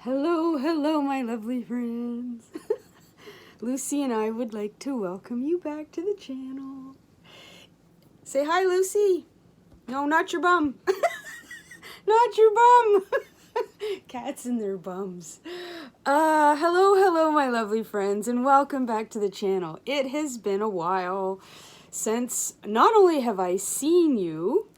Hello, hello, my lovely friends. Lucy and I would like to welcome you back to the channel. Say hi, Lucy. No, not your bum. Not your bum. Cats and their bums. Hello, my lovely friends, and welcome back to the channel. It has been a while since not only have I seen you,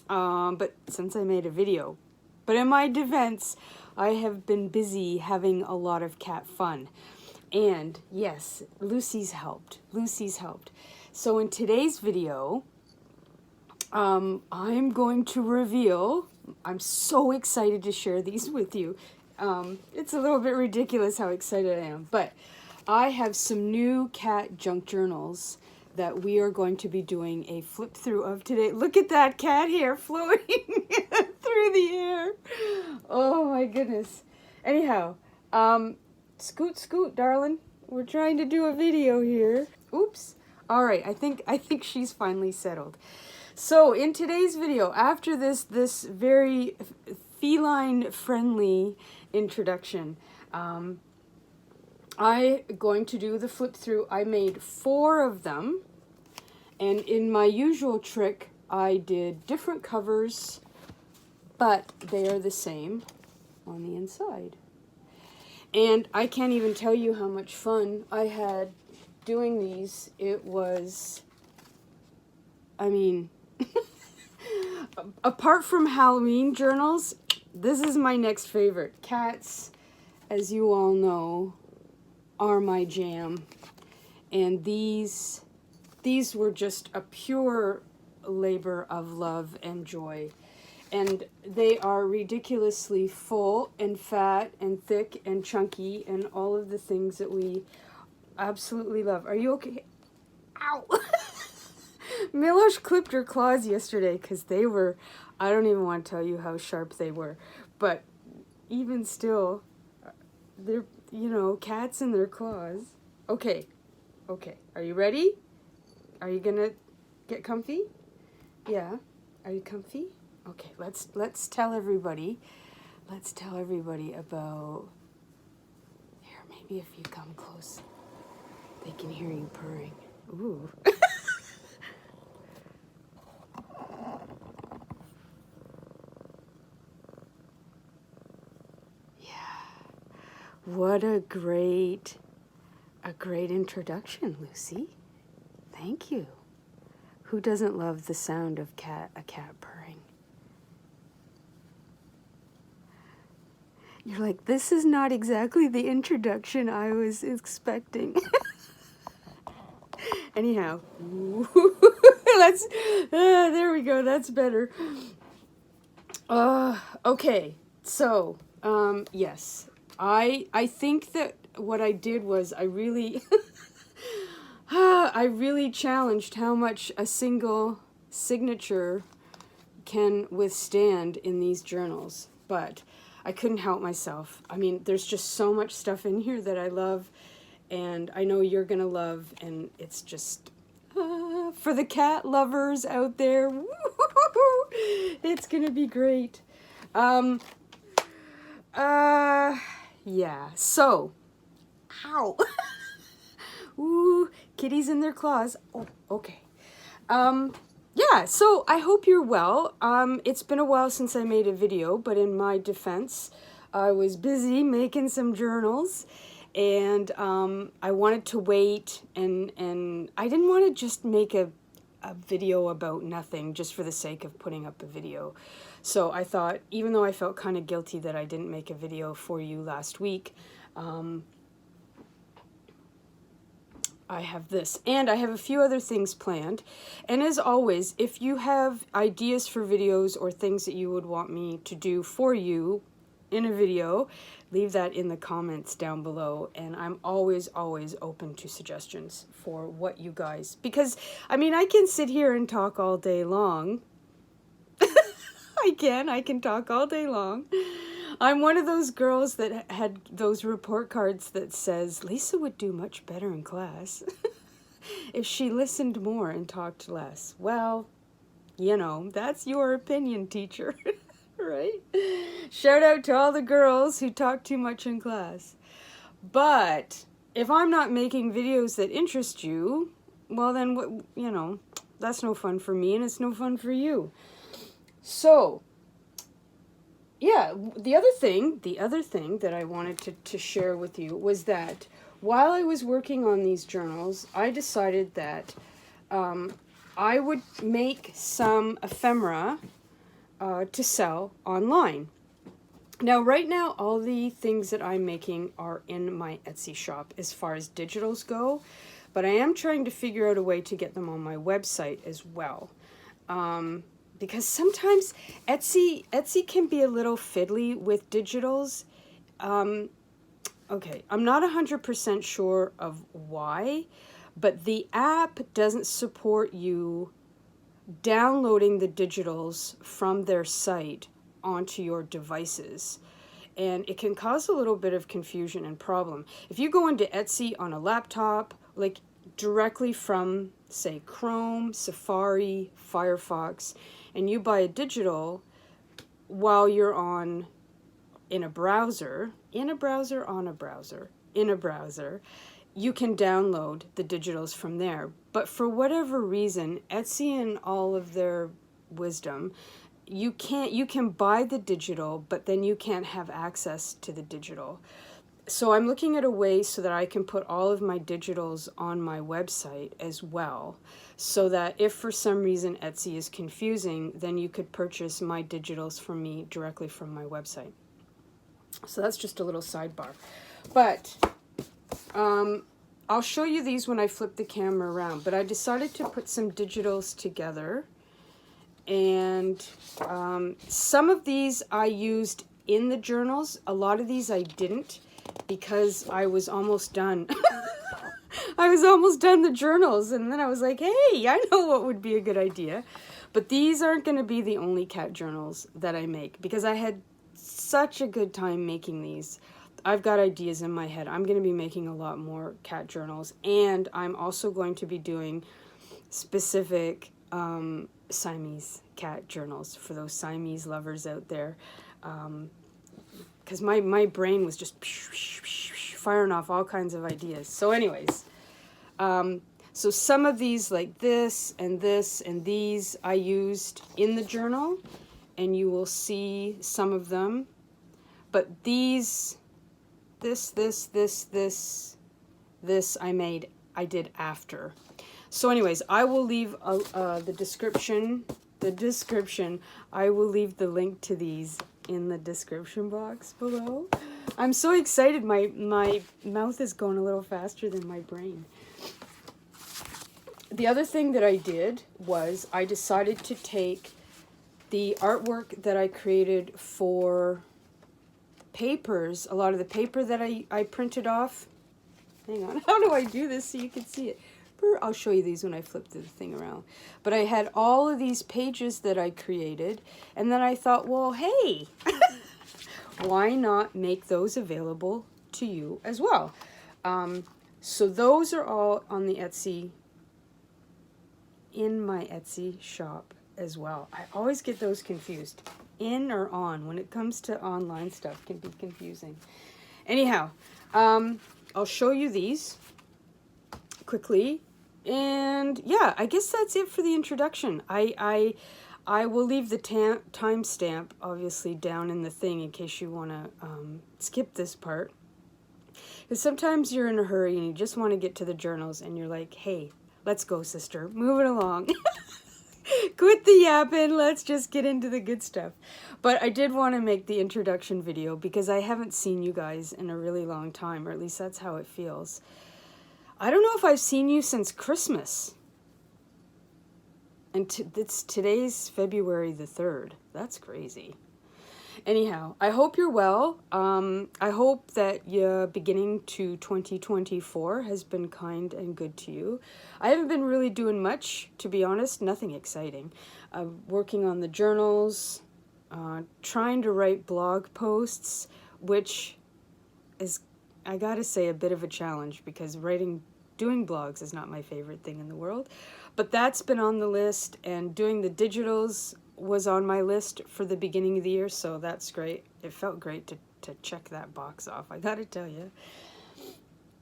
but since I made a video. But in my defense, I have been busy having a lot of cat fun. And yes, Lucy's helped. So in today's video, I'm going to reveal, I'm so excited to share these with you. It's a little bit ridiculous how excited I am, but I have some new cat junk journals that we are going to be doing a flip through of today. Look at that cat hair floating through the air. Oh my goodness. Anyhow, scoot, scoot, darling. We're trying to do a video here. Oops. All right, I think she's finally settled. So in today's video, after this very feline-friendly introduction, I'm going to do the flip through. I made 4 of them, and in my usual trick, I did different covers, but they are the same on the inside. And I can't even tell you how much fun I had doing these. It was, I mean, apart from Halloween journals, this is my next favorite. Cats, as you all know, are my jam. And these were just a pure labor of love and joy. And they are ridiculously full and fat and thick and chunky and all of the things that we absolutely love. Are you okay? Ow! Milosh clipped her claws yesterday because they were, I don't even want to tell you how sharp they were. But even still, they're, you know, cats and their claws. Okay. Are you ready? Are you gonna get comfy? Yeah. Are you comfy? Okay, let's tell everybody. Let's tell everybody about. Here, maybe if you come close, they can hear you purring. Ooh. What a great introduction, Lucy. Thank you. Who doesn't love the sound of a cat purring? You're like, this is not exactly the introduction I was expecting. Anyhow, there we go. That's better. Okay. So, yes. I think that what I did was I really challenged how much a single signature can withstand in these journals, but I couldn't help myself. I mean, there's just so much stuff in here that I love, and I know you're gonna love, and it's just for the cat lovers out there, it's gonna be great. Yeah, so, ow. Ooh, kitties in their claws. Oh, okay. Yeah, so I hope you're well. It's been a while since I made a video, but in my defense, I was busy making some journals, and I wanted to wait, and I didn't want to just make a video about nothing just for the sake of putting up a video. So I thought, even though I felt kind of guilty that I didn't make a video for you last week, I have this, and I have a few other things planned. And as always, if you have ideas for videos or things that you would want me to do for you in a video, leave that in the comments down below, and I'm always open to suggestions for what you guys, because I mean, I can sit here and talk all day long. I can talk all day long. I'm one of those girls that had those report cards that says Lisa would do much better in class if she listened more and talked less. Well, you know, that's your opinion, teacher. Right? Shout out to all the girls who talk too much in class. But if I'm not making videos that interest you, well then, what, you know, that's no fun for me and it's no fun for you. So, yeah, the other thing that I wanted to share with you was that while I was working on these journals, I decided that I would make some ephemera to sell online. Now, right now, all the things that I'm making are in my Etsy shop as far as digitals go, but I am trying to figure out a way to get them on my website as well. Because sometimes Etsy can be a little fiddly with digitals. Okay, I'm not 100% sure of why, but the app doesn't support you downloading the digitals from their site onto your devices. And it can cause a little bit of confusion and problem. If you go into Etsy on a laptop, like directly from, say, Chrome, Safari, Firefox, and you buy a digital while you're in a browser, you can download the digitals from there. But for whatever reason, Etsy and all of their wisdom, you can buy the digital, but then you can't have access to the digital. So I'm looking at a way so that I can put all of my digitals on my website as well, so that if for some reason Etsy is confusing, then you could purchase my digitals from me directly from my website. So that's just a little sidebar. But I'll show you these when I flip the camera around. But I decided to put some digitals together. And some of these I used in the journals. A lot of these I didn't because I was almost done. I was almost done the journals. And then I was like, hey, I know what would be a good idea. But these aren't going to be the only cat journals that I make because I had such a good time making these. I've got ideas in my head. I'm going to be making a lot more cat journals, and I'm also going to be doing specific Siamese cat journals for those Siamese lovers out there, because my brain was just firing off all kinds of ideas. So anyways, so some of these, like this and these, I used in the journal, and you will see some of them. But these, this I did after. So anyways, I will leave the description. I will leave the link to these in the description box below. I'm so excited. My mouth is going a little faster than my brain. The other thing that I did was I decided to take the artwork that I created for papers, a lot of the paper that I printed off. Hang on, how do I do this so you can see it? I'll show you these when I flip the thing around. But I had all of these pages that I created, and then I thought, well, hey, why not make those available to you as well? So those are all on the Etsy, in my Etsy shop as well. I always get those confused. In or on, when it comes to online stuff, can be confusing. Anyhow, I'll show you these quickly. And yeah, I guess that's it for the introduction. I will leave the timestamp obviously down in the thing in case you want to skip this part. Because sometimes you're in a hurry and you just want to get to the journals and you're like, hey, let's go, sister. Move it along. Quit the yapping. Let's just get into the good stuff. But I did want to make the introduction video because I haven't seen you guys in a really long time, or at least that's how it feels. I don't know if I've seen you since Christmas. And today's February the 3rd. That's crazy. Anyhow, I hope you're well. I hope that your beginning to 2024 has been kind and good to you. I haven't been really doing much, to be honest, nothing exciting. Working on the journals, trying to write blog posts, which is, I gotta say, a bit of a challenge because doing blogs is not my favorite thing in the world. But that's been on the list, and doing the digitals was on my list for the beginning of the year, so that's great. It felt great to check that box off, I gotta tell you.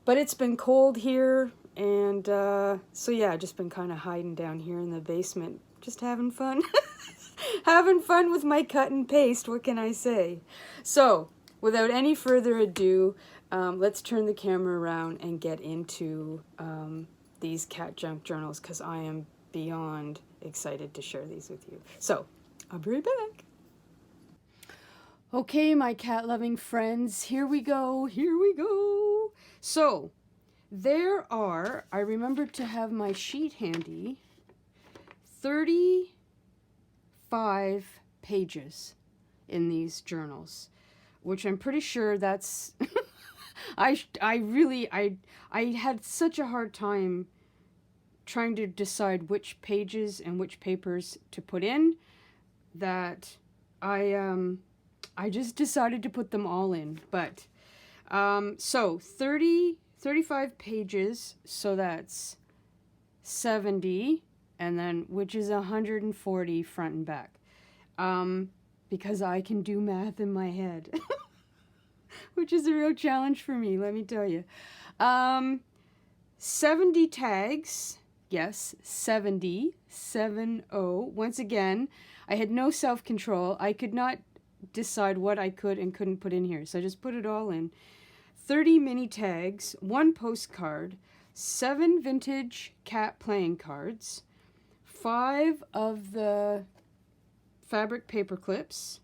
But it's been cold here, and so yeah, I've just been kind of hiding down here in the basement, just having fun. Having fun with my cut and paste, what can I say? So, without any further ado, let's turn the camera around and get into these cat junk journals, because I am beyond excited to share these with you. So, I'll be right back. Okay, my cat-loving friends, here we go, here we go. So, there are, I remembered to have my sheet handy, 35 pages in these journals, which I'm pretty sure that's, I had such a hard time trying to decide which pages and which papers to put in that I just decided to put them all in. But so 35 pages, so that's 70, and then which is 140 front and back, because I can do math in my head. Which is a real challenge for me, let me tell you. 70 tags. Yes, 70. 70. Once again, I had no self-control. I could not decide what I could and couldn't put in here, so I just put it all in. 30 mini tags, 1 postcard, 7 vintage cat playing cards, 5 of the fabric paper clips,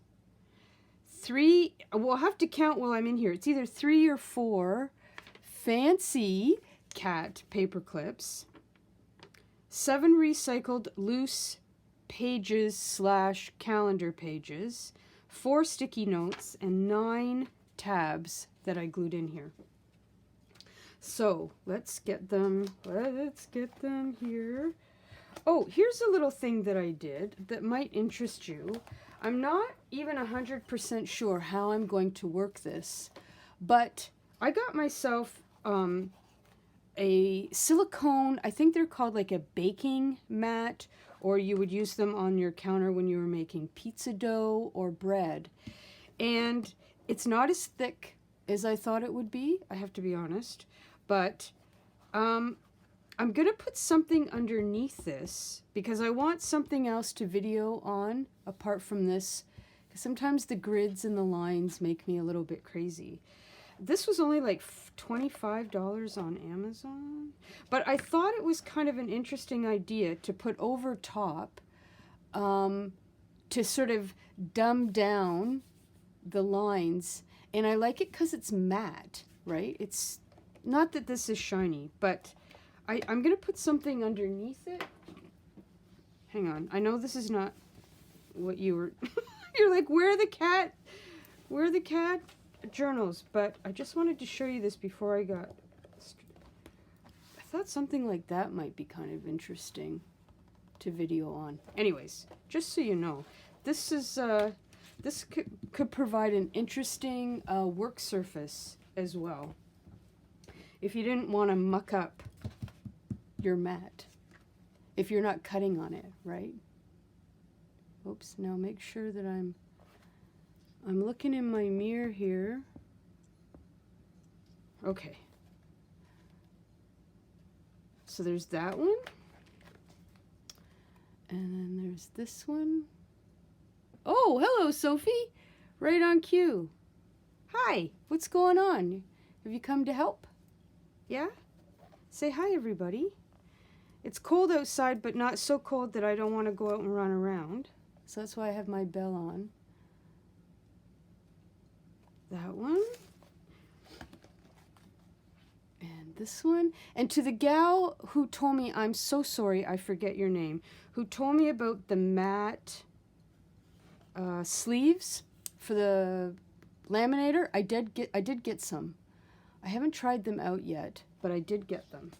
3, we'll have to count while I'm in here, it's either 3 or 4 fancy cat paper clips, 7 recycled loose pages / calendar pages, 4 sticky notes, and 9 tabs that I glued in here. So let's get them here. Oh, here's a little thing that I did that might interest you. I'm not even 100% sure how I'm going to work this, but I got myself a silicone, I think they're called like a baking mat, or you would use them on your counter when you were making pizza dough or bread. And it's not as thick as I thought it would be, I have to be honest, but I'm gonna put something underneath this because I want something else to video on apart from this, because sometimes the grids and the lines make me a little bit crazy. This was only like $25 on Amazon, but I thought it was kind of an interesting idea to put over top to sort of dumb down the lines, and I like it because it's matte, right? It's not that this is shiny, but I'm going to put something underneath it. Hang on, I know this is not what you were, you're like, where are the cat journals? But I just wanted to show you this before I thought something like that might be kind of interesting to video on. Anyways, just so you know, this is this could provide an interesting work surface as well, if you didn't want to muck up your mat, if you're not cutting on it, right? Oops, now make sure that I'm looking in my mirror here. Okay. So there's that one. And then there's this one. Oh, hello, Sophie. Right on cue. Hi, what's going on? Have you come to help? Yeah? Say hi, everybody. It's cold outside, but not so cold that I don't want to go out and run around. So that's why I have my bell on. That one. And this one. And to the gal who told me, I'm so sorry, I forget your name, who told me about the matte sleeves for the laminator, I did get some. I haven't tried them out yet, but I did get them.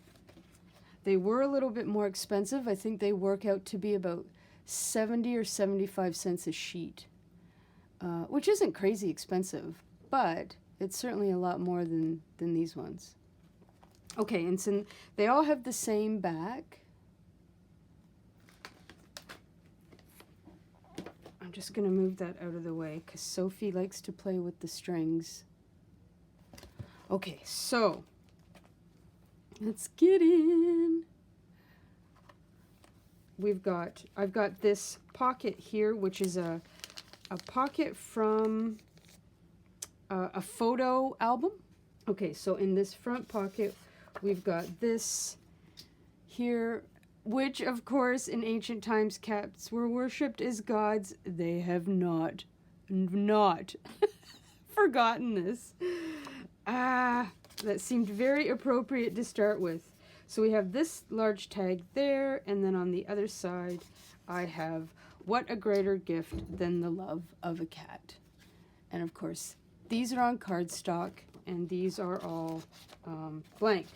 They were a little bit more expensive. I think they work out to be about 70 or 75 cents a sheet, which isn't crazy expensive, but it's certainly a lot more than these ones. Okay, and so they all have the same back. just going to move that out of the way because Sophie likes to play with the strings. Okay, so let's get in. I've got this pocket here, which is a pocket from a photo album. Okay, so in this front pocket, we've got this here, which of course in ancient times cats were worshipped as gods. They have not forgotten this. That seemed very appropriate to start with. So we have this large tag there, and then on the other side, I have what a greater gift than the love of a cat. And of course, these are on cardstock, and these are all blank.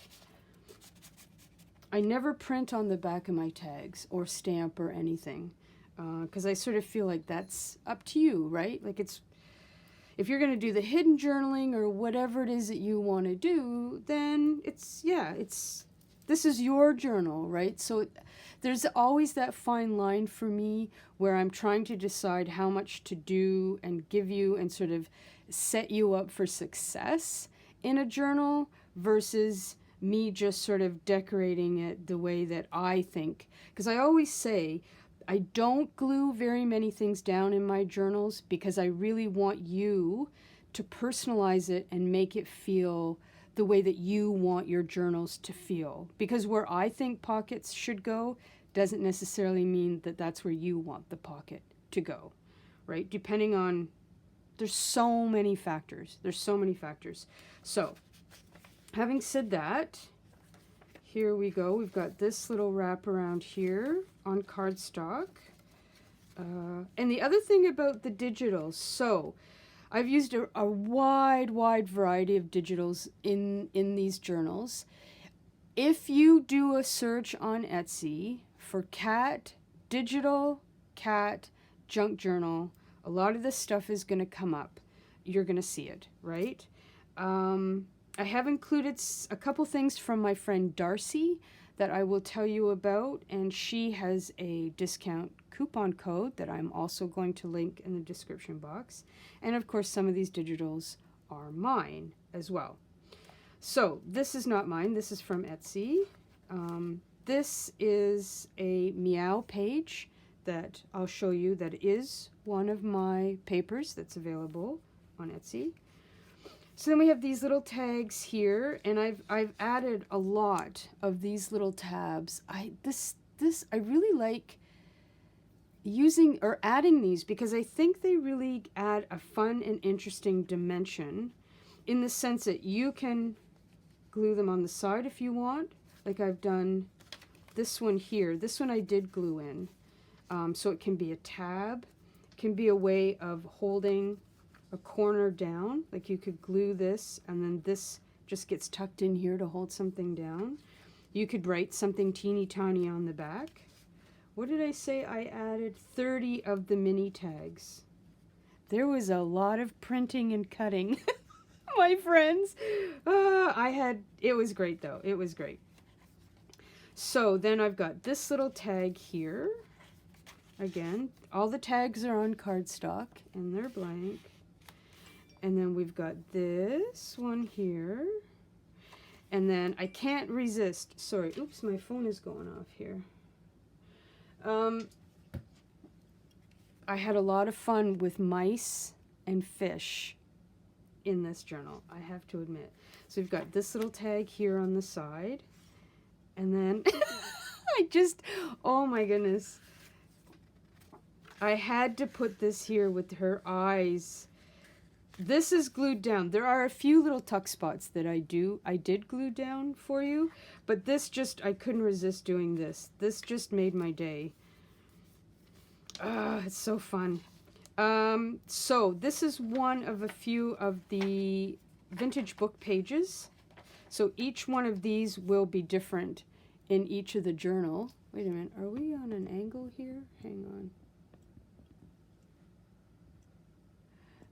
I never print on the back of my tags or stamp or anything, because I sort of feel like that's up to you, right? Like if you're going to do the hidden journaling or whatever it is that you want to do, then this is your journal, right? So there's always that fine line for me where I'm trying to decide how much to do and give you and sort of set you up for success in a journal versus me just sort of decorating it the way that I think. Because I always say I don't glue very many things down in my journals because I really want you to personalize it and make it feel the way that you want your journals to feel. Because where I think pockets should go doesn't necessarily mean that that's where you want the pocket to go, right? Depending on, there's so many factors. So, having said that, here we go. We've got this little wraparound here on cardstock. And the other thing about the digitals, so I've used a wide variety of digitals in these journals. If you do a search on Etsy for digital cat junk journal, a lot of this stuff is going to come up. You're going to see it, right? I have included a couple things from my friend Darcy that I will tell you about, and she has a discount coupon code that I'm also going to link in the description box. And of course, some of these digitals are mine as well. So this is not mine. This is from Etsy. This is a meow page that I'll show you that is one of my papers that's available on Etsy. So then we have these little tags here, and I've added a lot of these little tabs. I really like using or adding these because I think they really add a fun and interesting dimension in the sense that you can glue them on the side if you want. Like I've done this one here. This one I did glue in. So it can be a tab. It can be a way of holding a corner down. Like you could glue this and then this just gets tucked in here to hold something down. You could write something teeny tiny on the back. What did I say? I added 30 of the mini tags. There was a lot of printing and cutting, my friends. It was great though. It was great. So then I've got this little tag here. Again, all the tags are on cardstock and they're blank. And then we've got this one here. And then I can't resist. Sorry, oops, my phone is going off here. I had a lot of fun with mice and fish in this journal, I have to admit. So we've got this little tag here on the side. And then oh my goodness. I had to put this here with her eyes. This is glued down. There are a few little tuck spots that I did glue down for you, but this I couldn't resist doing this. This just made my day. It's so fun. So this is one of a few of the vintage book pages. So each one of these will be different in each of the journal. Wait a minute, are we on an angle here? Hang on.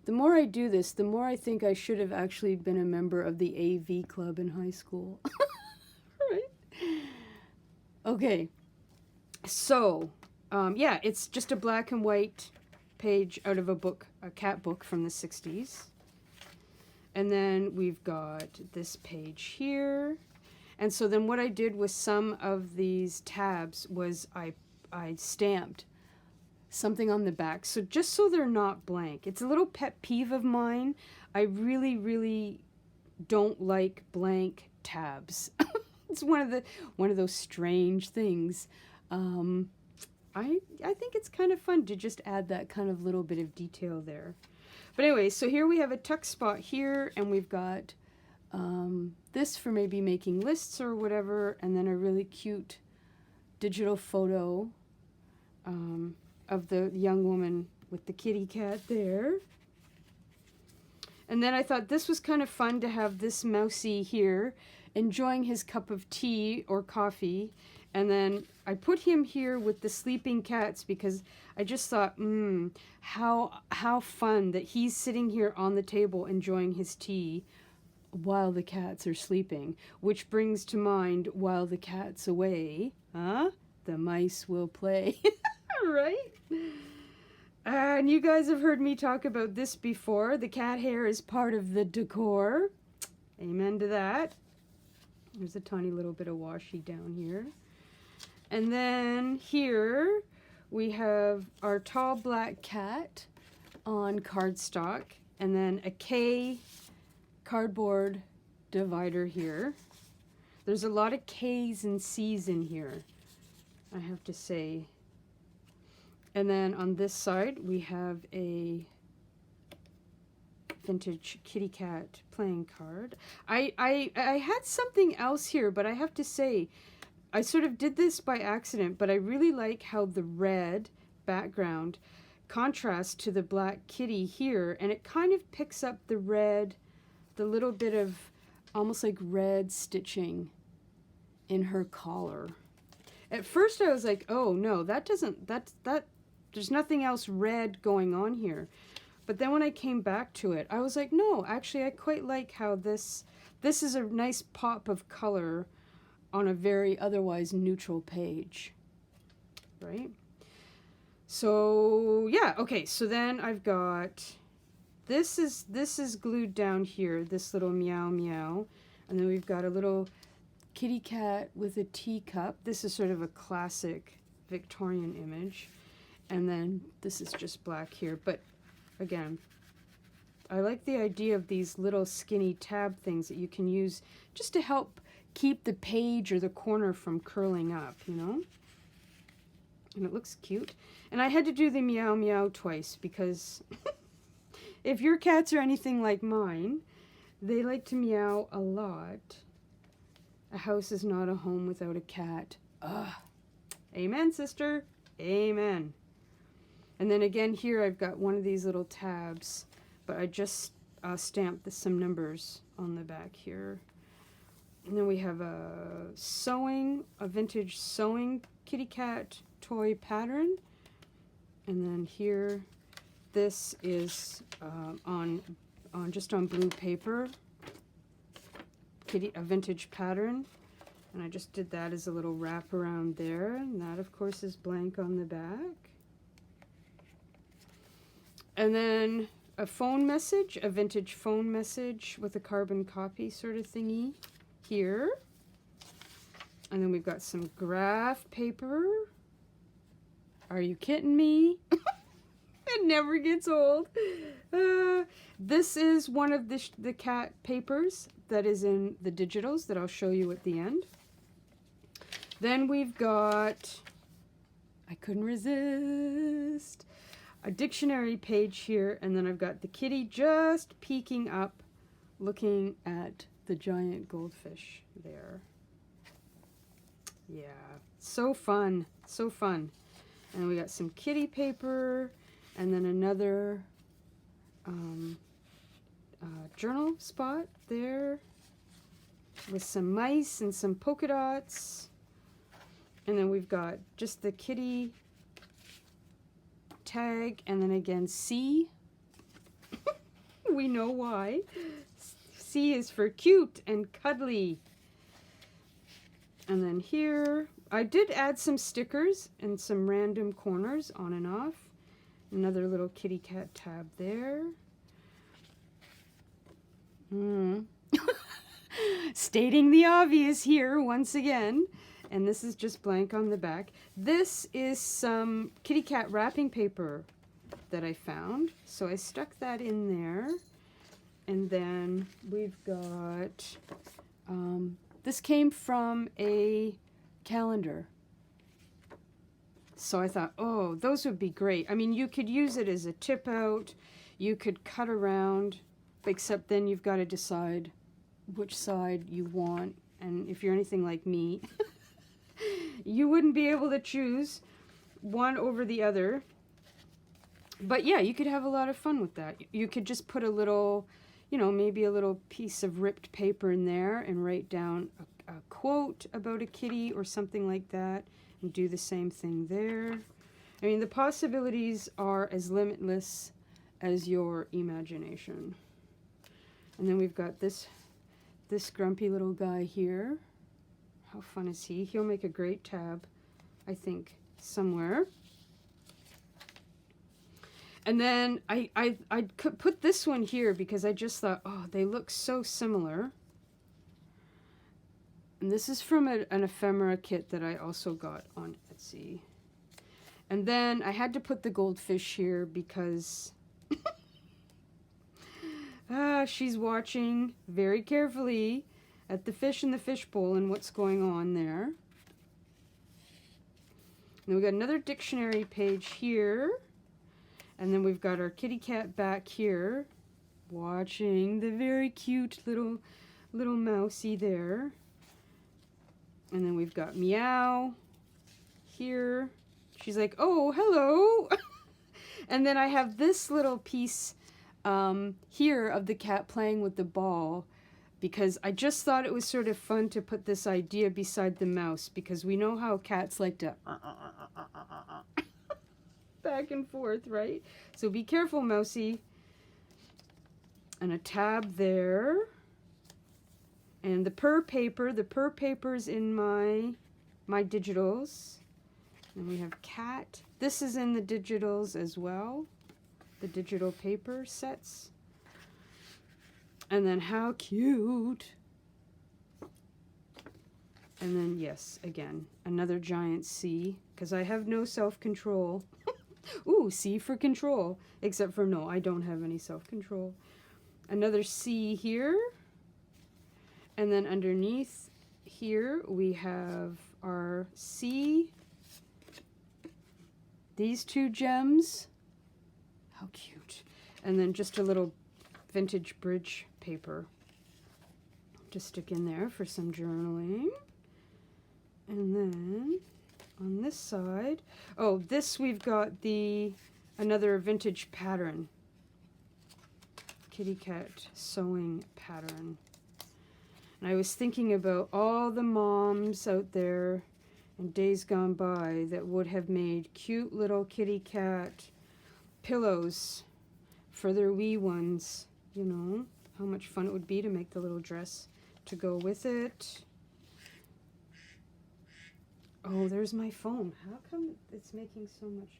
The more I do this, the more I think I should have actually been a member of the AV club in high school. Right? Okay. So, yeah, it's just a black and white page out of a book, a cat book from the 60s. And then we've got this page here. And so then what I did with some of these tabs was I stamped something on the back. So just so they're not blank. It's a little pet peeve of mine. I really, really don't like blank tabs. It's one of those strange things. I think it's kind of fun to just add that kind of little bit of detail there. But anyway, so here we have a tuck spot here, and we've got this for maybe making lists or whatever, and then a really cute digital photo of the young woman with the kitty cat there. And then I thought this was kind of fun to have this mousy here enjoying his cup of tea or coffee. And then I put him here with the sleeping cats because I just thought, how fun that he's sitting here on the table enjoying his tea while the cats are sleeping. Which brings to mind, while the cat's away, the mice will play. Right? And you guys have heard me talk about this before. The cat hair is part of the decor. Amen to that. There's a tiny little bit of washi down here. And then here we have our tall black cat on cardstock. And then a K cardboard divider here. There's a lot of K's and C's in here, I have to say. And then on this side, we have a vintage kitty cat playing card. I had something else here, but I have to say, I sort of did this by accident, but I really like how the red background contrasts to the black kitty here, and it kind of picks up the red, the little bit of almost like red stitching in her collar. At first I was like, oh no, there's nothing else red going on here. But then when I came back to it, I was like, no, actually I quite like how this is a nice pop of color on a very otherwise neutral page, right? So yeah, okay, so then I've got, this is glued down here, this little meow meow, and then we've got a little kitty cat with a teacup. This is sort of a classic Victorian image. And then this is just black here. But again, I like the idea of these little skinny tab things that you can use just to help keep the page or the corner from curling up, you know? And it looks cute. And I had to do the meow meow twice because if your cats are anything like mine, they like to meow a lot. A house is not a home without a cat. Ugh. Amen, sister. Amen. And then again here I've got one of these little tabs, but I just stamped some numbers on the back here. And then we have a vintage sewing kitty cat toy pattern. And then here, this is just on blue paper, a vintage pattern. And I just did that as a little wrap around there. And that of course is blank on the back. And then a phone message, a vintage phone message with a carbon copy sort of thingy here. And then we've got some graph paper. Are you kidding me? It never gets old. This is one of the cat papers that is in the digitals that I'll show you at the end. Then we've got, I couldn't resist, a dictionary page here, and then I've got the kitty just peeking up, looking at the giant goldfish there. Yeah, so fun, so fun. And we got some kitty paper, and then another journal spot there with some mice and some polka dots. And then we've got just the kitty tag, and then again C. We know why. C is for cute and cuddly. And then here, I did add some stickers and some random corners on and off. Another little kitty cat tab there. Stating the obvious here once again. And this is just blank on the back. This is some kitty cat wrapping paper that I found. So I stuck that in there. And then we've got, this came from a calendar. So I thought, oh, those would be great. I mean, you could use it as a tip out. You could cut around, except then you've got to decide which side you want. And if you're anything like me, you wouldn't be able to choose one over the other. But yeah, you could have a lot of fun with that. You could just put a little, you know, maybe a little piece of ripped paper in there and write down a quote about a kitty or something like that, and do the same thing there. I mean, the possibilities are as limitless as your imagination. And then we've got this grumpy little guy here. How fun is he? He'll make a great tab, I think, somewhere. And then I could put this one here because I just thought, oh, they look so similar. And this is from an ephemera kit that I also got on Etsy. And then I had to put the goldfish here because she's watching very carefully at the fish in the fishbowl and what's going on there. And we got another dictionary page here. And then we've got our kitty cat back here watching the very cute little mousey there. And then we've got Meow here. She's like, oh, hello. And then I have this little piece here of the cat playing with the ball, because I just thought it was sort of fun to put this idea beside the mouse, because we know how cats like to back and forth, right? So be careful, mousey. And a tab there. And the purr paper's in my digitals. And we have cat. This is in the digitals as well. The digital paper sets. And then how cute. And then, yes, again, another giant C, because I have no self-control. Ooh, C for control. Except for, no, I don't have any self-control. Another C here. And then underneath here we have our C. These two gems. How cute. And then just a little vintage bridge paper to stick in there for some journaling. And then on this side, oh, this we've got another vintage pattern. Kitty cat sewing pattern. And I was thinking about all the moms out there in days gone by that would have made cute little kitty cat pillows for their wee ones. You know, how much fun it would be to make the little dress to go with it. Oh, there's my phone. How come it's making so much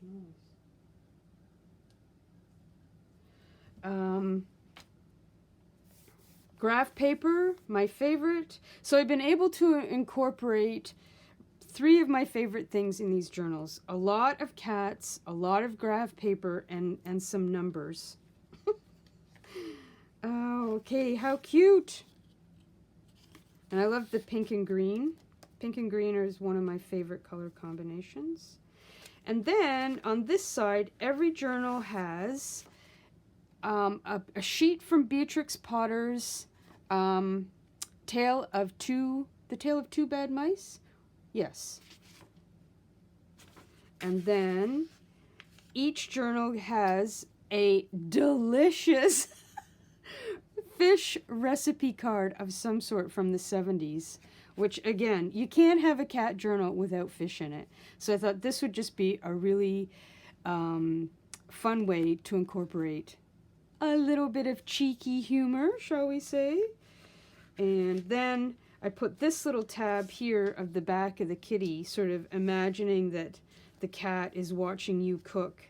noise? Graph paper, my favorite. So I've been able to incorporate 3 of my favorite things in these journals. A lot of cats, a lot of graph paper, and some numbers. Oh, okay, how cute. And I love the pink and green. Pink and green is one of my favorite color combinations. And then on this side, every journal has a sheet from Beatrix Potter's The Tale of Two Bad Mice. Yes. And then each journal has a delicious fish recipe card of some sort from the 70s, which, again, you can't have a cat journal without fish in it. So I thought this would just be a really fun way to incorporate a little bit of cheeky humor, shall we say. And then I put this little tab here of the back of the kitty, sort of imagining that the cat is watching you cook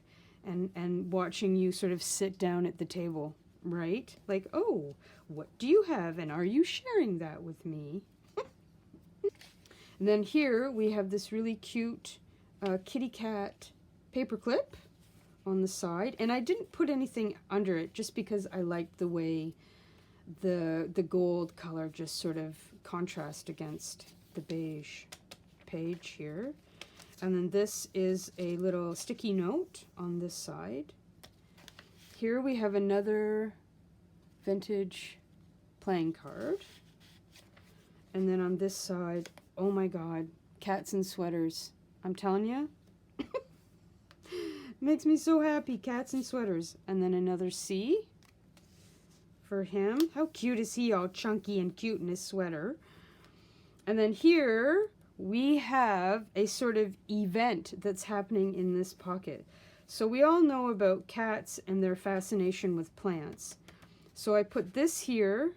and watching you sort of sit down at the table, right? Like, oh, what do you have, and are you sharing that with me? And then here we have this really cute kitty cat paperclip on the side, and I didn't put anything under it just because I liked the way the gold color just sort of contrast against the beige page here. And then this is a little sticky note on this side. Here we have another vintage playing card. And then on this side, oh my god, cats and sweaters. I'm telling you, makes me so happy, cats and sweaters. And then another C for him. How cute is he, all chunky and cute in his sweater. And then here we have a sort of event that's happening in this pocket. So we all know about cats and their fascination with plants. So I put this here,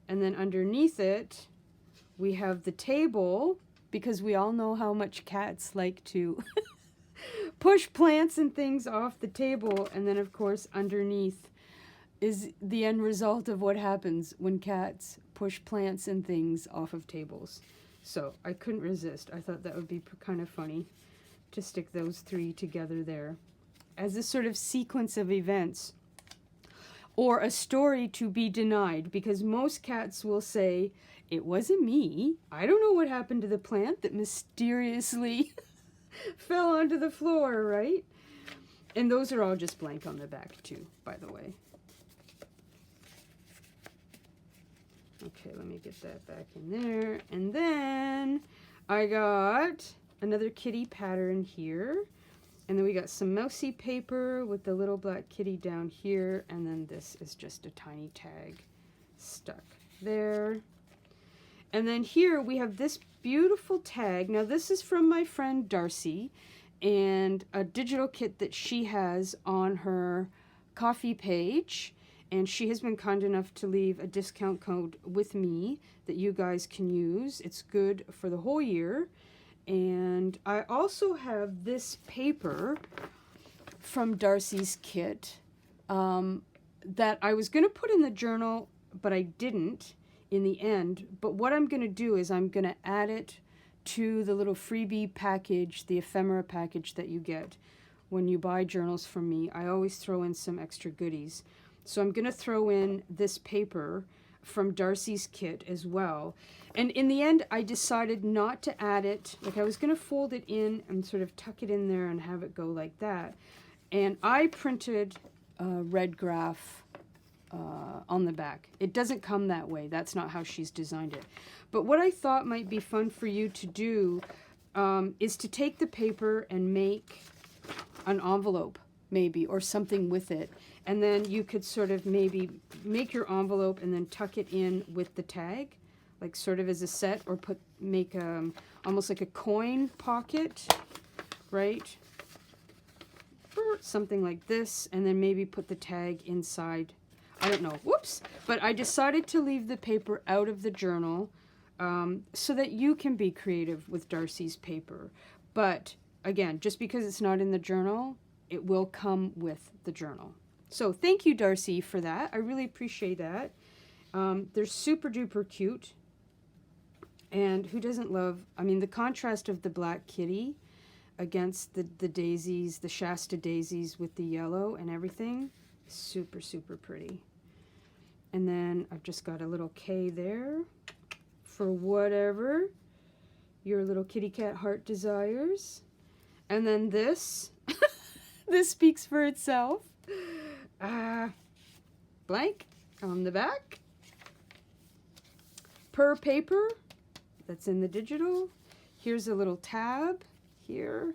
and then underneath it we have the table, because we all know how much cats like to push plants and things off the table. And then of course underneath is the end result of what happens when cats push plants and things off of tables. So I couldn't resist. I thought that would be kind of funny to stick those three together there as a sort of sequence of events, or a story to be denied, because most cats will say, it wasn't me. I don't know what happened to the plant that mysteriously fell onto the floor, right? And those are all just blank on the back too, by the way. Okay, let me get that back in there. And then I got another kitty pattern here. And then we got some mousy paper with the little black kitty down here. And then this is just a tiny tag stuck there. And then here we have this beautiful tag. Now this is from my friend Darcy, and a digital kit that she has on her coffee page. And she has been kind enough to leave a discount code with me that you guys can use. It's good for the whole year. And I also have this paper from Darcy's kit that I was going to put in the journal, but I didn't in the end. But what I'm going to do is I'm going to add it to the little freebie package, the ephemera package that you get when you buy journals from me. I always throw in some extra goodies. So I'm going to throw in this paper from Darcy's kit as well. And in the end, I decided not to add it. Like, I was going to fold it in and sort of tuck it in there and have it go like that. And I printed red graph on the back. It doesn't come that way. That's not how she's designed it. But what I thought might be fun for you to do is to take the paper and make an envelope, maybe, or something with it. And then you could sort of maybe make your envelope and then tuck it in with the tag, like sort of as a set, or make almost like a coin pocket, right? Or something like this, and then maybe put the tag inside. I don't know, whoops. But I decided to leave the paper out of the journal so that you can be creative with Darcy's paper. But again, just because it's not in the journal, it will come with the journal. So thank you, Darcy, for that. I really appreciate that. They're super duper cute. And who doesn't love, I mean, the contrast of the black kitty against the daisies, the Shasta daisies with the yellow and everything. Super, super pretty. And then I've just got a little K there for whatever your little kitty cat heart desires. And then this, this speaks for itself. Blank on the back. Per paper, that's in the digital. Here's a little tab here.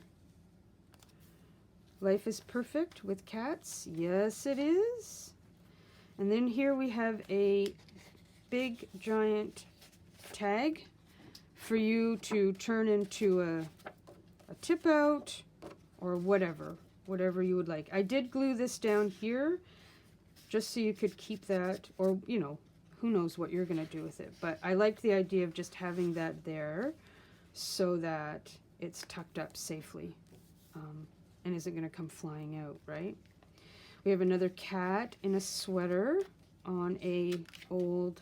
Life is perfect with cats. Yes, it is. And then here we have a big giant tag for you to turn into a tip out or whatever you would like. I did glue this down here just so you could keep that, or, you know, who knows what you're going to do with it. But I liked the idea of just having that there so that it's tucked up safely. and isn't going to come flying out, right? We have another cat in a sweater on a old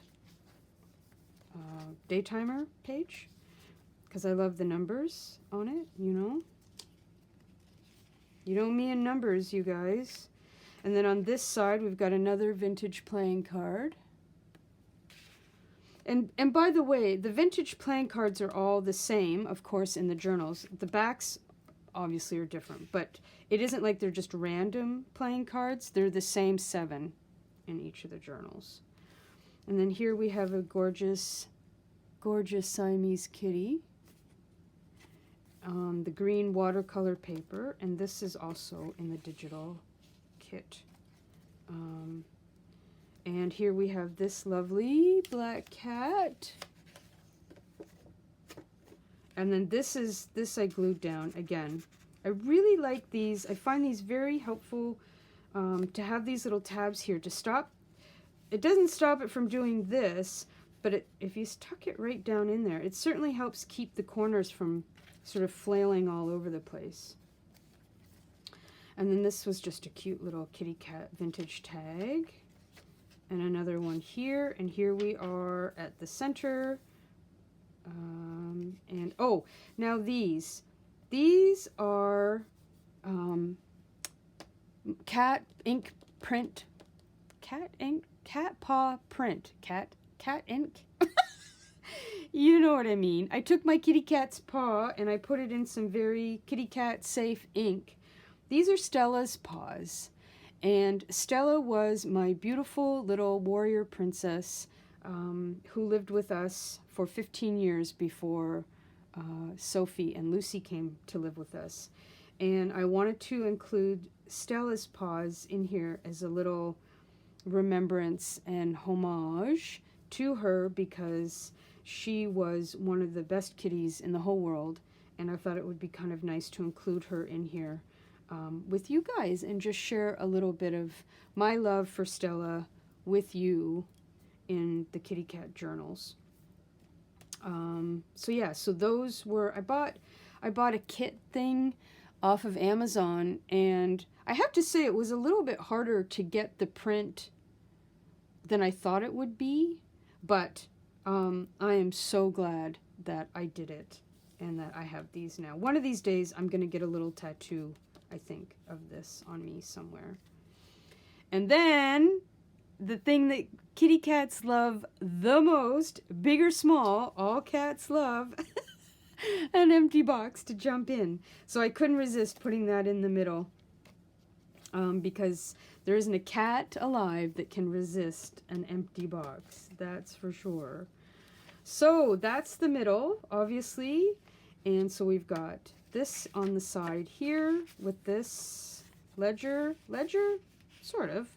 daytimer page, because I love the numbers on it, you know. You know me and numbers, you guys. And then on this side, we've got another vintage playing card. And by the way, the vintage playing cards are all the same, of course, in the journals. The backs obviously are different, but it isn't like they're just random playing cards. They're the same 7 in each of the journals. And then here we have a gorgeous, gorgeous Siamese kitty. The green watercolor paper, and this is also in the digital kit. And here we have this lovely black cat. And then this I glued down again. I really like these. I find these very helpful to have these little tabs here to stop. It doesn't stop it from doing this, but if you tuck it right down in there, it certainly helps keep the corners from sort of flailing all over the place. And then this was just a cute little kitty cat vintage tag. And another one here, and here we are at the center. And oh, now these are cat ink print, cat paw print, cat ink. You know what I mean. I took my kitty cat's paw and I put it in some very kitty cat safe ink. These are Stella's paws. And Stella was my beautiful little warrior princess who lived with us for 15 years before Sophie and Lucy came to live with us. And I wanted to include Stella's paws in here as a little remembrance and homage to her, because she was one of the best kitties in the whole world, and I thought it would be kind of nice to include her in here with you guys and just share a little bit of my love for Stella with you in the kitty cat journals. So yeah, so those were, I bought a kit thing off of Amazon, and I have to say it was a little bit harder to get the print than I thought it would be, but I am so glad that I did it and that I have these now. One of these days I'm going to get a little tattoo, I think, of this on me somewhere. And then the thing that kitty cats love the most, big or small, all cats love an empty box to jump in. So I couldn't resist putting that in the middle, because there isn't a cat alive that can resist an empty box, that's for sure. So that's the middle, obviously, and so we've got this on the side here with this ledger, sort of,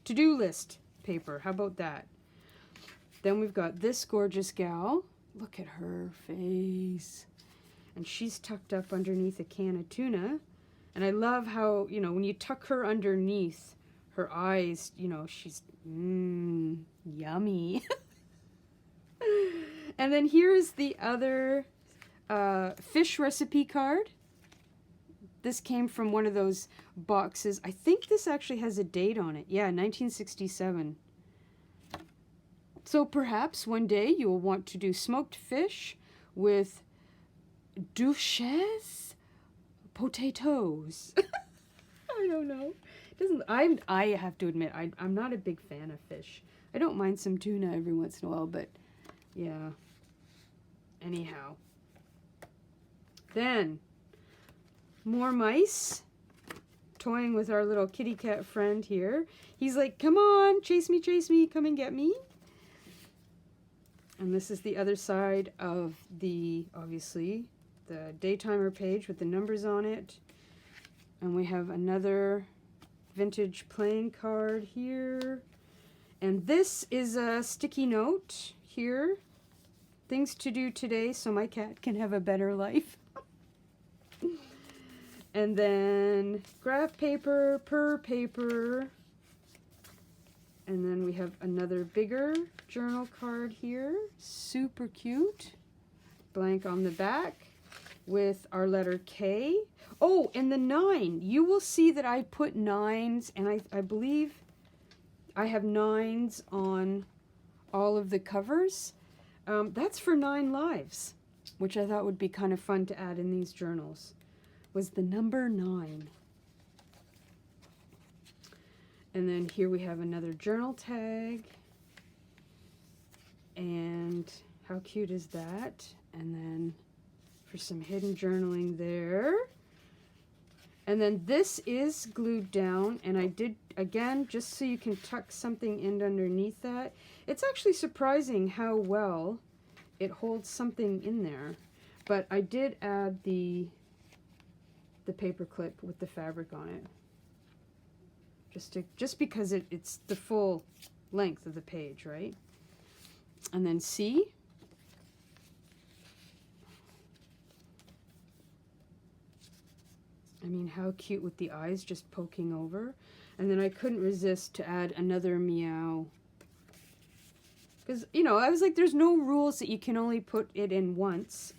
to-do list paper. How about that? Then we've got this gorgeous gal. Look at her face. And she's tucked up underneath a can of tuna. And I love how, you know, when you tuck her underneath, her eyes, you know, she's, yummy. And then here is the other fish recipe card. This came from one of those boxes. I think this actually has a date on it. Yeah, 1967. So perhaps one day you will want to do smoked fish with Duchesse potatoes. I don't know. I have to admit, I'm not a big fan of fish. I don't mind some tuna every once in a while, but yeah. Anyhow. Then, more mice toying with our little kitty cat friend here. He's like, come on, chase me, come and get me. And this is the other side of the, obviously, the daytimer page with the numbers on it. And we have another vintage playing card here. And this is a sticky note here. Things to do today so my cat can have a better life. And then graph paper, purr paper. And then we have another bigger journal card here. Super cute. Blank on the back. with our letter K. Oh, and the 9. You will see that I put 9s, and I believe I have 9s on all of the covers. That's for 9 lives, which I thought would be kind of fun to add in these journals, was the number 9. And then here we have another journal tag. And how cute is that? And then for some hidden journaling there. And then this is glued down, and I did, again, just so you can tuck something in underneath that. It's actually surprising how well it holds something in there. But I did add the paper clip with the fabric on it. Just because it's the full length of the page, right? And then C. I mean, how cute with the eyes just poking over. And then I couldn't resist to add another meow. Because, you know, I was like, there's no rules that you can only put it in once,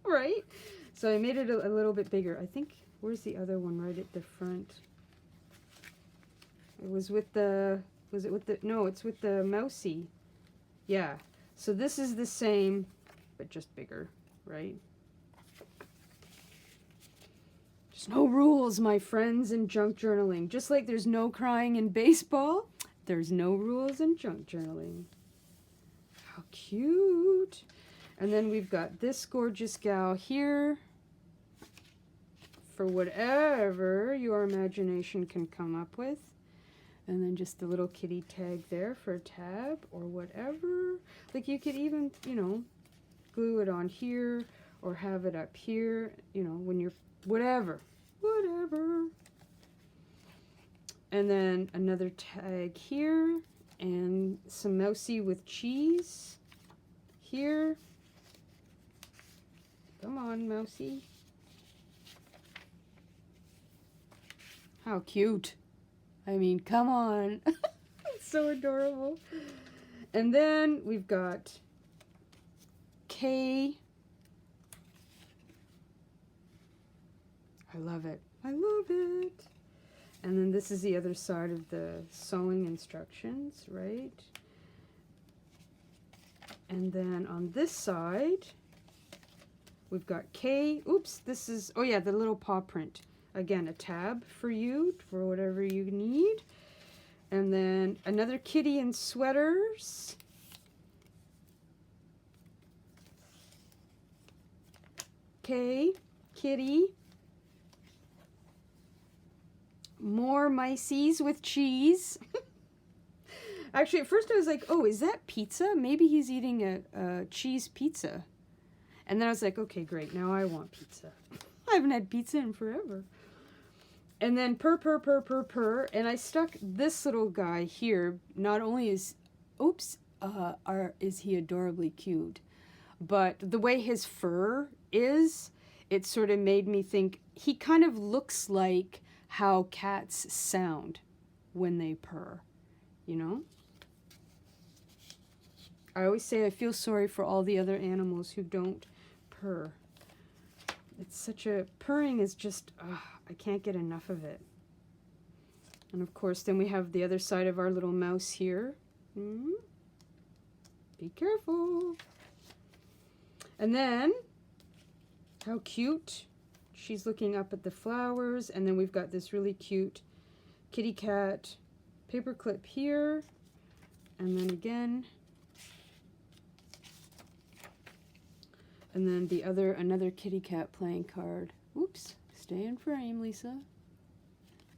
right? So I made it a little bit bigger. I think, where's the other one? Right at the front. It was with the, was it with the, no, it's with the mousy. Yeah. So this is the same, but just bigger, right? There's no rules, my friends, in junk journaling. Just like there's no crying in baseball, there's no rules in junk journaling. How cute. And then we've got this gorgeous gal here for whatever your imagination can come up with. And then just the little kitty tag there for a tab or whatever. Like you could even, you know, glue it on here or have it up here, you know, when you're, whatever. And then another tag here and some mousy with cheese here. Come on, mousy. How cute. I mean, come on. It's so adorable. And then we've got K. I love it. I love it. And then this is the other side of the sewing instructions, right? And then on this side, we've got K. Oops, this is, oh yeah, the little paw print. Again, a tab for you, for whatever you need. And then another kitty in sweaters. K, kitty. More mices with cheese. Actually, at first I was like, oh, is that pizza? Maybe he's eating a cheese pizza. And then I was like, okay, great, now I want pizza. I haven't had pizza in forever. And then purr. And I stuck this little guy here. Not only is, is he adorably cute, but the way his fur is, it sort of made me think he kind of looks like how cats sound when they purr, you know? I always say I feel sorry for all the other animals who don't purr. It's such a, purring is just, I can't get enough of it. And of course, then we have the other side of our little mouse here. Be careful. And then, how cute. She's looking up at the flowers. And then we've got this really cute kitty cat paper clip here. And then again. And then the other, another kitty cat playing card. Oops, stay in frame, Lisa.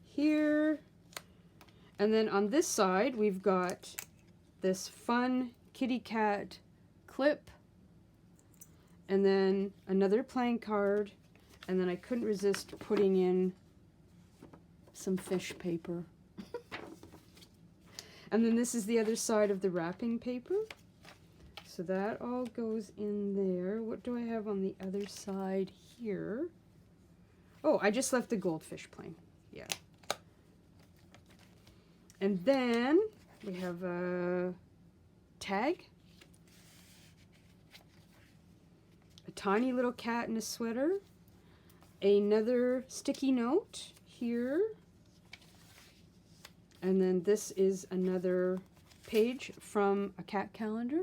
Here. And then on this side, we've got this fun kitty cat clip. And then another playing card. And then I couldn't resist putting in some fish paper. And then this is the other side of the wrapping paper. So that all goes in there. What do I have on the other side here? Oh, I just left the goldfish plain. Yeah. And then we have a tag. a tiny little cat in a sweater, another sticky note here, and then this is another page from a cat calendar.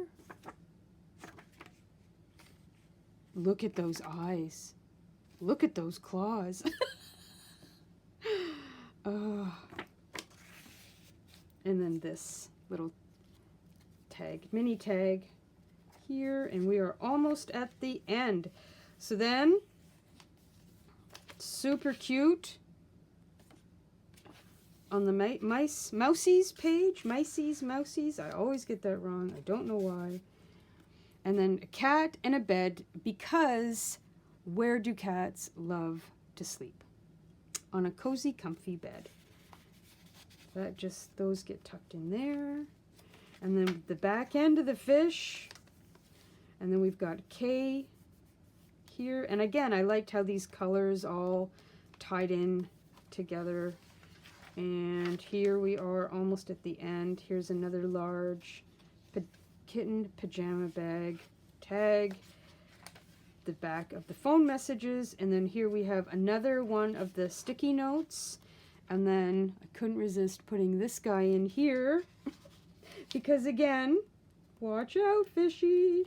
Look at those eyes. Look at those claws. Oh. And then this little tag, mini tag here, and we are almost at the end. So then, super cute on the Mousies page, Mousies, I always get that wrong, I don't know why. And then a cat and a bed, because where do cats love to sleep? On a cozy, comfy bed. That just, those get tucked in there. And then the back end of the fish. And then we've got K here. And again, I liked how these colors all tied in together. And here we are almost at the end. Here's another large kitten pajama bag tag, the back of the phone messages, and then here we have another one of the sticky notes, and then I couldn't resist putting this guy in here because again, watch out, fishy.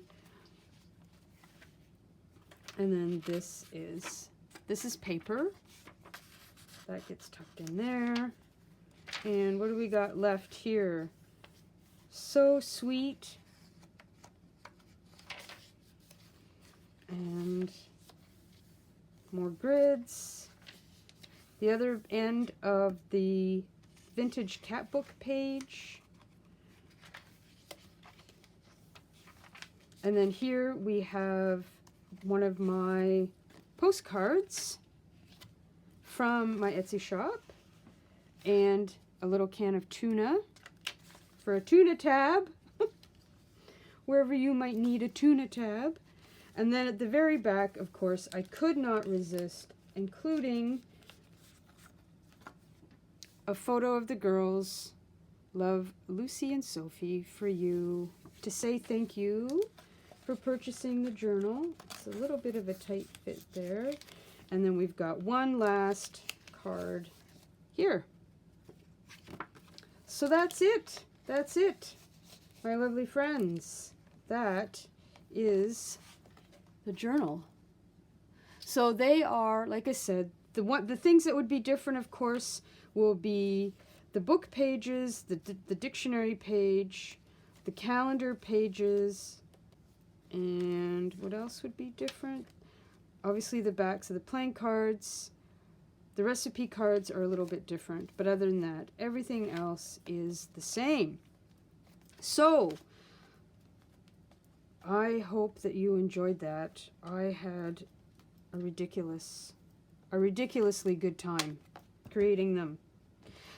And then this is paper that gets tucked in there. And what do we got left here? So sweet. And more grids. The other end of the vintage cat book page. And then here we have one of my postcards from my Etsy shop. And a little can of tuna for a tuna tab. Wherever you might need a tuna tab. And then at the very back, of course, I could not resist including a photo of the girls. Love, Lucy and Sophie, for you, to say thank you for purchasing the journal. It's a little bit of a tight fit there. And then we've got one last card here. So that's it. That's it, my lovely friends. That is the journal. So they are, like I said, the things that would be different, of course, will be the book pages, the dictionary page, the calendar pages, and what else would be different? Obviously the backs of the playing cards. The recipe cards are a little bit different, but other than that, everything else is the same. So I hope that you enjoyed that. I had a ridiculously good time creating them.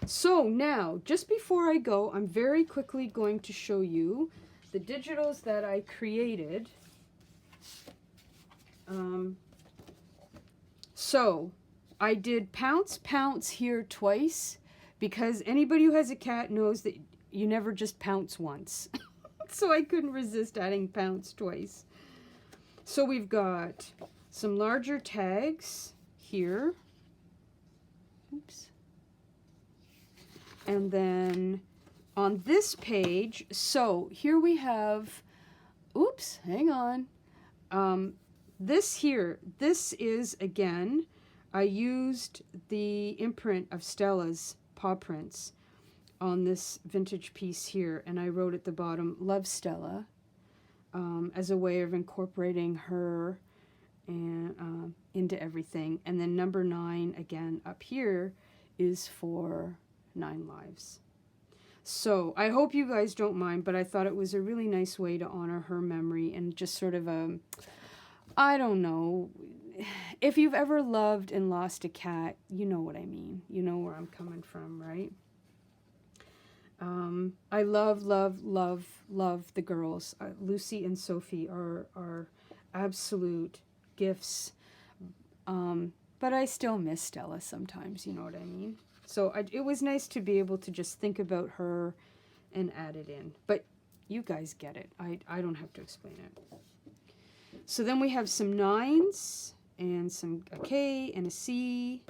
So now, just before I go, I'm very quickly going to show you the digitals that I created. So I did pounce here twice, because anybody who has a cat knows that you never just pounce once. So I couldn't resist adding pounce twice. So we've got some larger tags here. Oops. And then on this page, so here we have, oops, hang on. This is, again, I used the imprint of Stella's paw prints on this vintage piece here, and I wrote at the bottom, Love Stella, as a way of incorporating her and into everything. And then number 9, again, up here, is for 9 lives. So I hope you guys don't mind, but I thought it was a really nice way to honor her memory, and just sort of a, I don't know, if you've ever loved and lost a cat, you know what I mean. You know where I'm coming from, right? I love the girls. Lucy and Sophie are absolute gifts. But I still miss Stella sometimes, you know what I mean? So it was nice to be able to just think about her and add it in. But you guys get it. I don't have to explain it. So then we have some 9s and a K and a C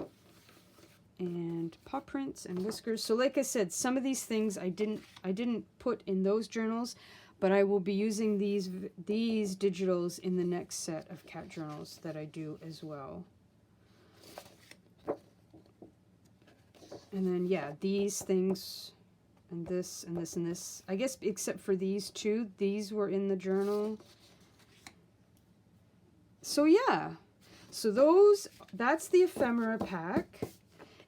and paw prints and whiskers. So like I said, some of these things I didn't put in those journals, but I will be using these digitals in the next set of cat journals that I do as well. And then, yeah, these things, and this, and this, and this. I guess except for these two, these were in the journal. So, yeah. So that's the ephemera pack.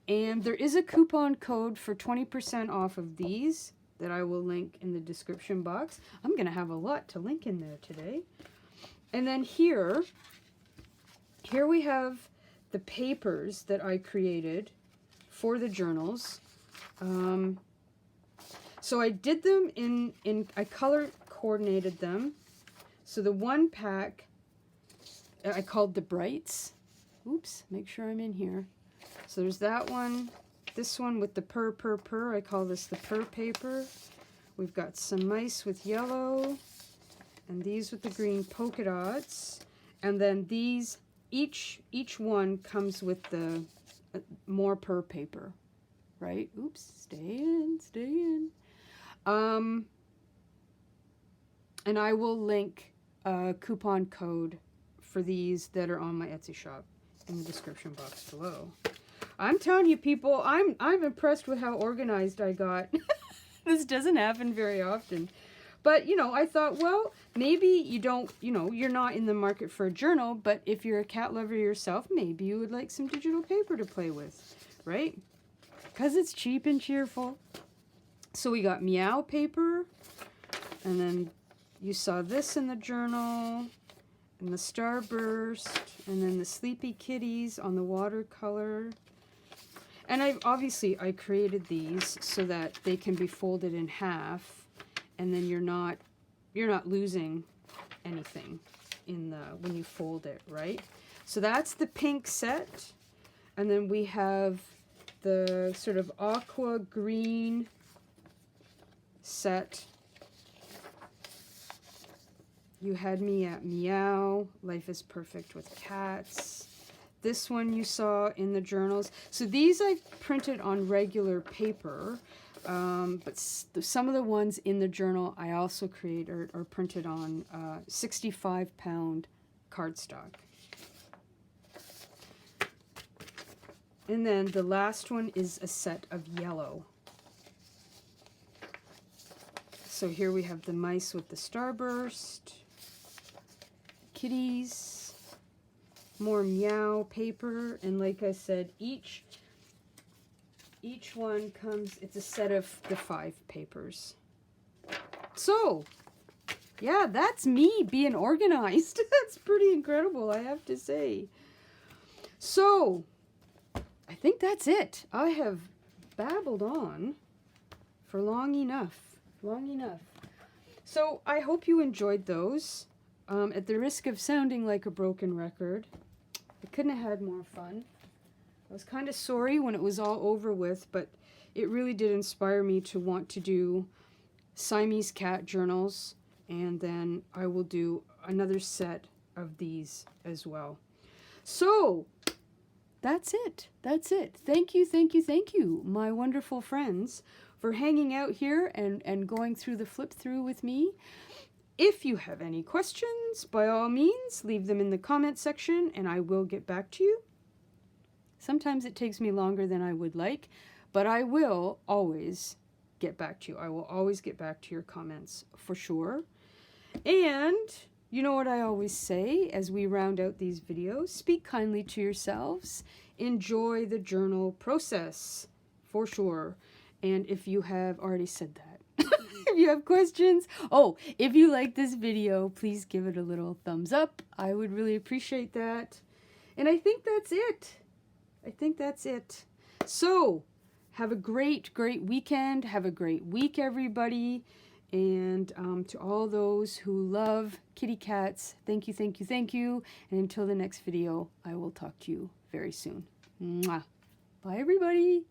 And there is a coupon code for 20% off of these that I will link in the description box. I'm going to have a lot to link in there today. And then here we have the papers that I created for the journals. So I did them I color coordinated them. So the one pack I called the Brights. Oops, make sure I'm in here. So there's that one, this one with the purr. I call this the purr paper. We've got some mice with yellow, and these with the green polka dots. And then these, each one comes with the more purr paper, right? Oops, stay in. And I will link a coupon code for these that are on my Etsy shop in the description box below. I'm telling you, people, I'm impressed with how organized I got. This doesn't happen very often. But, you know, I thought, well, maybe you don't, you know, you're not in the market for a journal, but if you're a cat lover yourself, maybe you would like some digital paper to play with, right? Because it's cheap and cheerful. So we got meow paper, and then you saw this in the journal, and the starburst, and then the sleepy kitties on the watercolor. And I created these so that they can be folded in half, and then you're not losing anything when you fold it, right? So that's the pink set, and then we have the sort of aqua green set. You had me at Meow, Life is Perfect with Cats. This one you saw in the journals. So these I printed on regular paper, but some of the ones in the journal I also create or printed on 65-pound cardstock. And then the last one is a set of yellow. So here we have the mice with the starburst, kitties, more meow paper, and like I said, each one comes, it's a set of the 5 papers. So, yeah, that's me being organized. That's pretty incredible, I have to say. So, I think that's it. I have babbled on for long enough. So, I hope you enjoyed those. At the risk of sounding like a broken record, I couldn't have had more fun. I was kind of sorry when it was all over with, but it really did inspire me to want to do Siamese cat journals, and then I will do another set of these as well. So, that's it. Thank you, my wonderful friends, for hanging out here and going through the flip through with me. If you have any questions, by all means, leave them in the comment section and I will get back to you. Sometimes it takes me longer than I would like, but I will always get back to you. I will always get back to your comments for sure. And you know what I always say as we round out these videos, speak kindly to yourselves, enjoy the journal process for sure. And if you have already said that, if you have questions, if you like this video, please give it a little thumbs up. I would really appreciate that. And I think that's it. So, have a great weekend. Have a great week, everybody. And to all those who love kitty cats, thank you. And until the next video, I will talk to you very soon. Mwah. Bye, everybody.